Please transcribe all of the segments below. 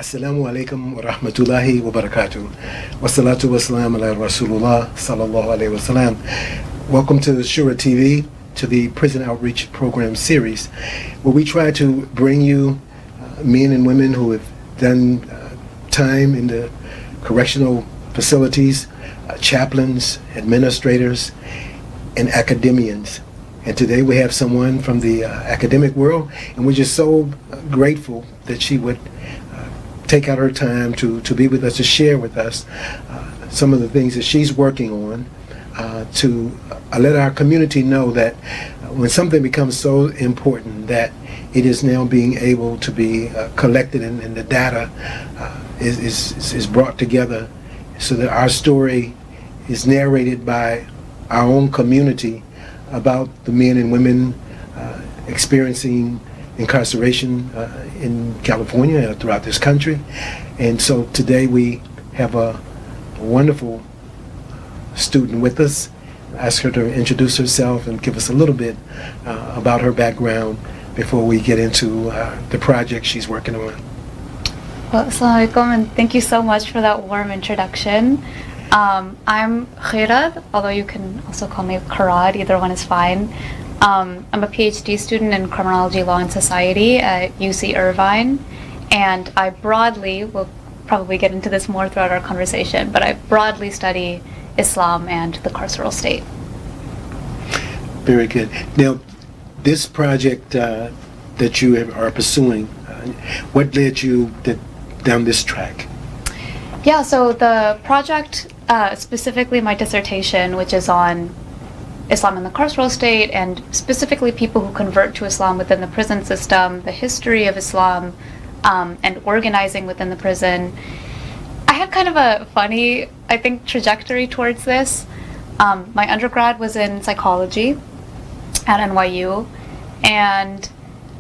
Assalamu alaikum wa rahmatullahi wa barakatuh. Wassalatu wassalam ala Rasulullah sallallahu alayhi wa sallam. Welcome to ShuraTV, to the Prison Outreach Program series, where we try to bring you men and women who have done time in the correctional facilities, chaplains, administrators, and academians. And today we have someone from the academic world, and we're just so grateful that she would take out her time to be with us, to share with us some of the things that she's working on, to let our community know that when something becomes so important that it is now being able to be collected and the data is brought together so that our story is narrated by our own community about the men and women experiencing incarceration in California and throughout this country. And so today we have a wonderful student with us. Ask her to introduce herself and give us a little bit about her background before we get into the project she's working on. Well, assalamu alaikum, and thank you so much for that warm introduction. I'm Khirad, although you can also call me Khirad, either one is fine. I'm a PhD student in Criminology, Law and Society at UC Irvine, and I broadly, we'll probably get into this more throughout our conversation, but I broadly study Islam and the carceral state. Very good. Now, this project that you are pursuing, what led you down this track? Yeah, so the project, specifically my dissertation, which is on Islam in the carceral state, and specifically people who convert to Islam within the prison system, the history of Islam, and organizing within the prison. I had kind of a funny, I think, trajectory towards this. My undergrad was in psychology at NYU, and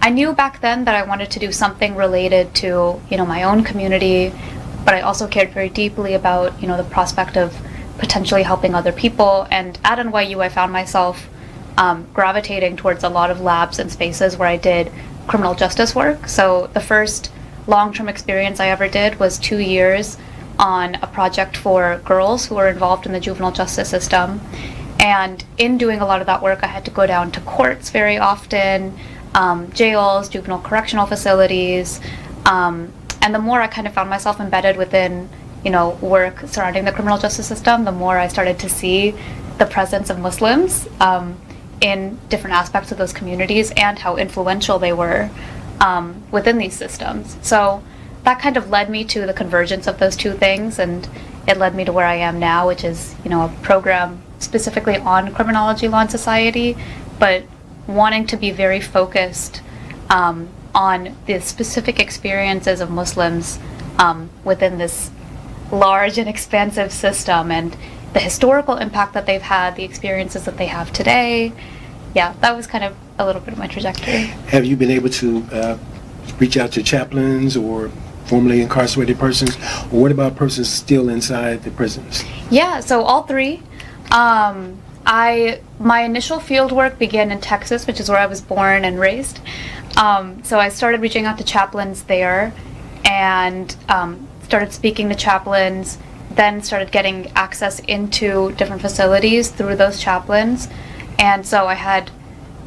I knew back then that I wanted to do something related to, my own community, but I also cared very deeply about, the prospect of potentially helping other people. And at NYU, I found myself gravitating towards a lot of labs and spaces where I did criminal justice work. So the first long-term experience I ever did was 2 years on a project for girls who were involved in the juvenile justice system. And in doing a lot of that work, I had to go down to courts very often, jails, juvenile correctional facilities, and the more I kind of found myself embedded within work surrounding the criminal justice system, the more I started to see the presence of Muslims in different aspects of those communities and how influential they were within these systems. So that kind of led me to the convergence of those two things, and it led me to where I am now, which is a program specifically on criminology, law, and society, but wanting to be very focused on the specific experiences of Muslims within this large and expansive system, and the historical impact that they've had, the experiences that they have today. Yeah, that was kind of a little bit of my trajectory. Have you been able to reach out to chaplains or formerly incarcerated persons, or what about persons still inside the prisons? Yeah, so all three. My initial field work began in Texas, which is where I was born and raised. So I started reaching out to chaplains there, and started speaking to chaplains, then started getting access into different facilities through those chaplains. And so I had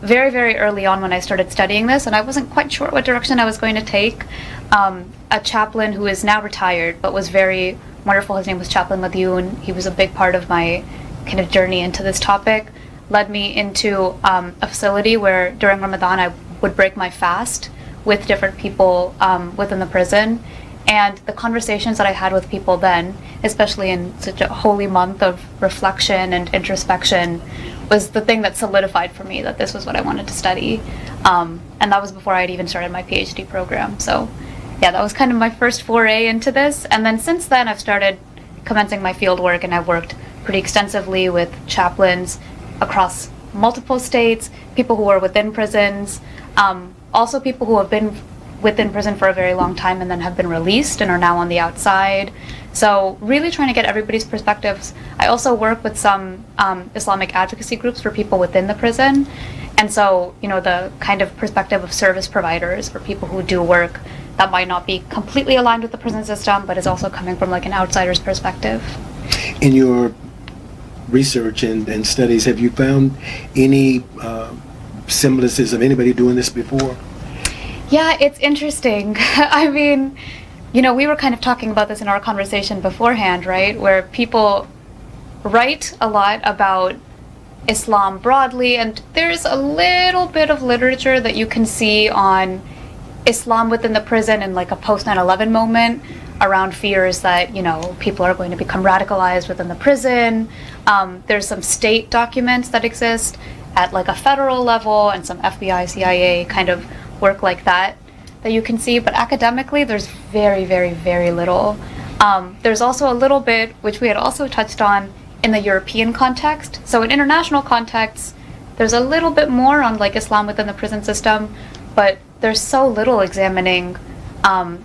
very, very early on when I started studying this, and I wasn't quite sure what direction I was going to take, a chaplain who is now retired but was very wonderful. His name was Chaplain Madioun. He was a big part of my kind of journey into this topic, led me into a facility where during Ramadan I would break my fast with different people within the prison. And the conversations that I had with people then, especially in such a holy month of reflection and introspection, was the thing that solidified for me that this was what I wanted to study. And that was before I had even started my PhD program. So yeah, that was kind of my first foray into this. And then since then, I've started commencing my field work, and I've worked pretty extensively with chaplains across multiple states, people who are within prisons, also people who have been within prison for a very long time and then have been released and are now on the outside. So really trying to get everybody's perspectives. I also work with some Islamic advocacy groups for people within the prison. And so, the kind of perspective of service providers, for people who do work that might not be completely aligned with the prison system, but is also coming from like an outsider's perspective. In your research and studies, have you found any symbolicism, anybody doing this before? Yeah, it's interesting. I mean, you know, we were kind of talking about this in our conversation beforehand, right? Where people write a lot about Islam broadly, and there's a little bit of literature that you can see on Islam within the prison in like a post 9/11 moment around fears that, you know, people are going to become radicalized within the prison. There's some state documents that exist at like a federal level and some FBI, CIA kind of work like that you can see, but academically there's very, very, very little. There's also a little bit, which we had also touched on, in the European context. So in international contexts, there's a little bit more on like Islam within the prison system, but there's so little examining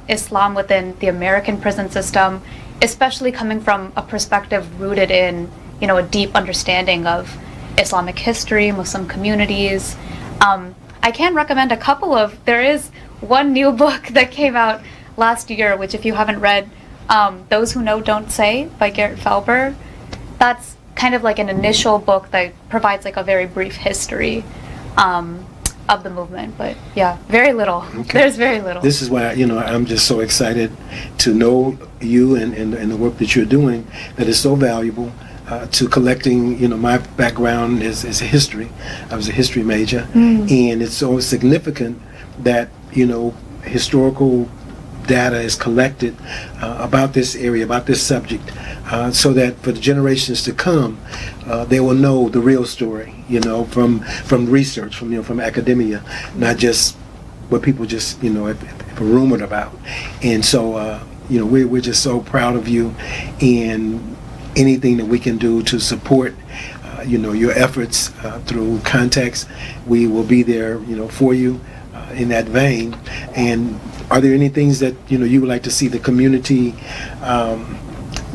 Islam within the American prison system, especially coming from a perspective rooted in, you know, a deep understanding of Islamic history, Muslim communities. I can recommend a couple of, there is one new book that came out last year, which if you haven't read, Those Who Know Don't Say by Garrett Felber. That's kind of like an initial book that provides like a very brief history of the movement, but yeah, very little. Okay. There's very little. This is why, you know, I'm just so excited to know you and the work that you're doing that is so valuable to collecting. You know, my background is a history. I was a history major, and it's so significant that, you know, historical data is collected about this area, about this subject, so that for the generations to come, they will know the real story, you know, from research, from academia, not just what people just, you know, if rumored about. And so, you know, we're just so proud of you, and anything that we can do to support, you know, your efforts through contacts, we will be there, you know, for you in that vein. And are there any things that, you know, you would like to see the community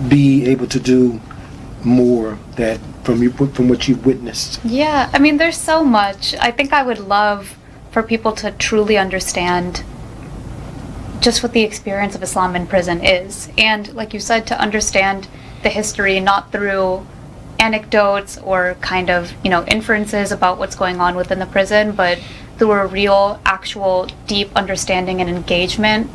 be able to do more that from what you've witnessed? Yeah, I mean, there's so much. I think I would love for people to truly understand just what the experience of Islam in prison is. And like you said, to understand the history, not through anecdotes or kind of, you know, inferences about what's going on within the prison, but through a real, actual, deep understanding and engagement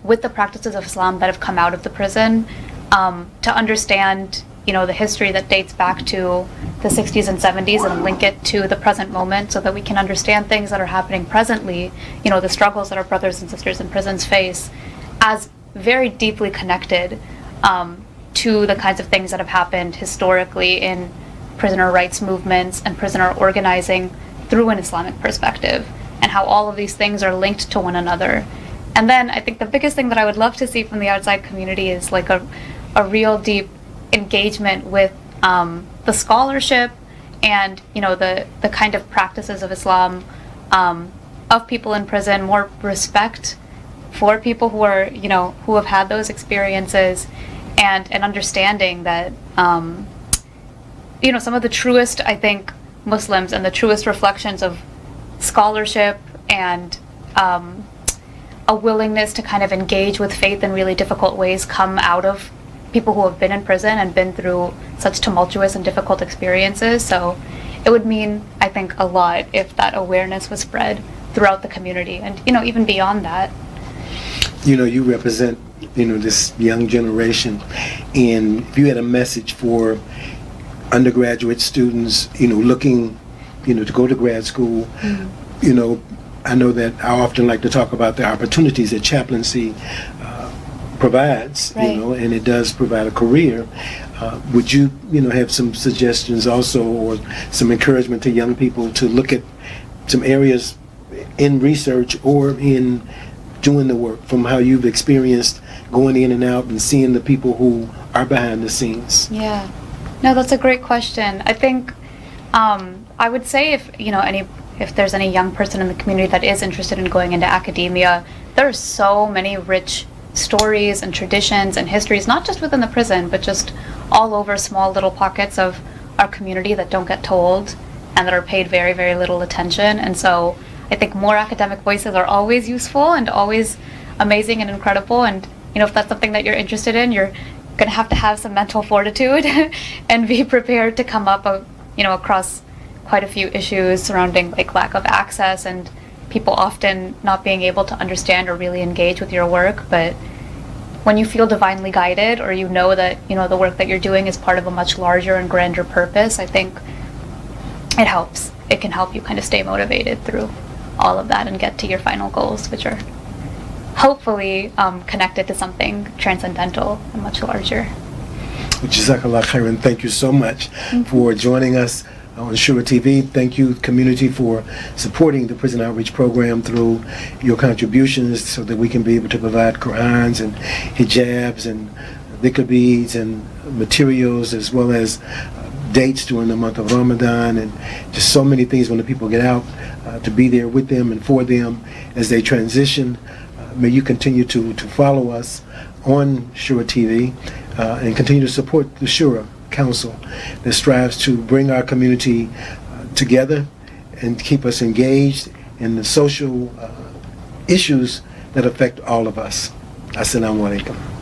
with the practices of Islam that have come out of the prison, to understand, you know, the history that dates back to the 60s and 70s and link it to the present moment so that we can understand things that are happening presently, you know, the struggles that our brothers and sisters in prisons face, as very deeply connected to the kinds of things that have happened historically in prisoner rights movements and prisoner organizing through an Islamic perspective, and how all of these things are linked to one another. And then I think the biggest thing that I would love to see from the outside community is like a real deep engagement with the scholarship and, you know, the kind of practices of Islam, of people in prison, more respect for people who are, you know, who have had those experiences, and an understanding that, you know, some of the truest, I think, Muslims and the truest reflections of scholarship and a willingness to kind of engage with faith in really difficult ways come out of people who have been in prison and been through such tumultuous and difficult experiences. So it would mean, I think, a lot if that awareness was spread throughout the community and, you know, even beyond that. You know, you represent, you know, this young generation, and if you had a message for undergraduate students, you know, looking, you know, to go to grad school, you know, I know that I often like to talk about the opportunities that chaplaincy provides, right, you know, and it does provide a career. Would you, you know, have some suggestions also, or some encouragement to young people to look at some areas in research or in doing the work, from how you've experienced going in and out and seeing the people who are behind the scenes? Yeah. No, that's a great question. I think I would say if, you know, if there's any young person in the community that is interested in going into academia, there are so many rich stories and traditions and histories, not just within the prison, but just all over small little pockets of our community that don't get told and that are paid very, very little attention. And so I think more academic voices are always useful and always amazing and incredible. And if that's something that you're interested in, you're going to have some mental fortitude and be prepared to come up, across quite a few issues surrounding like lack of access and people often not being able to understand or really engage with your work. But when you feel divinely guided, or that the work that you're doing is part of a much larger and grander purpose, I think it helps. It can help you kind of stay motivated through all of that and get to your final goals, which are hopefully connected to something transcendental and much larger. Jazakallah khairan. Thank you so much for joining us on ShuraTV. Thank you, community, for supporting the Prison Outreach Program through your contributions so that we can be able to provide Qur'ans and hijabs and dhikr beads and materials, as well as dates during the month of Ramadan, and just so many things when the people get out, to be there with them and for them as they transition. May you continue to follow us on ShuraTV and continue to support the Shura Council that strives to bring our community together and keep us engaged in the social issues that affect all of us. Assalamu alaikum.